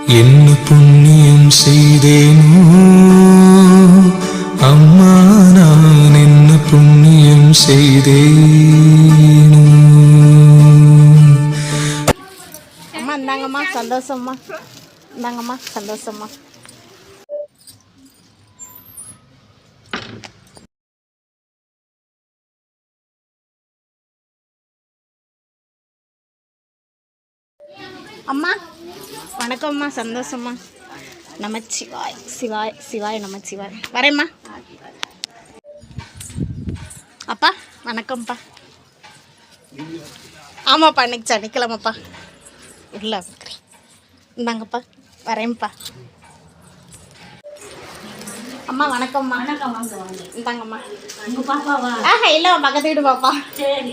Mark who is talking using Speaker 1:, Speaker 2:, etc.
Speaker 1: என்ன புண்ணியம் செய்தேனோ அம்மா, நான் என்ன புண்ணியம் செய்தேனோ.
Speaker 2: அம்மா இந்தாங்கம்மா, சந்தோஷம்மா. இந்தாங்கம்மா, சந்தோஷம்மா. அம்மா வணக்கம்மா, சந்தோஷம்மா. நமச்சிவாய் சிவாய் சிவாய் நமச்சிவாய். வரேம்மா. அப்பா வணக்கம்ப்பா. ஆமாப்பா, இன்னைக்கு சனிக்கிழமைப்பா. இல்லை இந்தாங்கப்பா, வரேன்ப்பா. அம்மா வணக்கம்மா.
Speaker 3: வணக்கம். வாங்க வாங்க.
Speaker 2: இந்தாங்கம்மா.
Speaker 3: உங்க பாப்பாவா?
Speaker 2: இல்லை, பக்கத்து வீடு பாப்பா.
Speaker 3: சரி.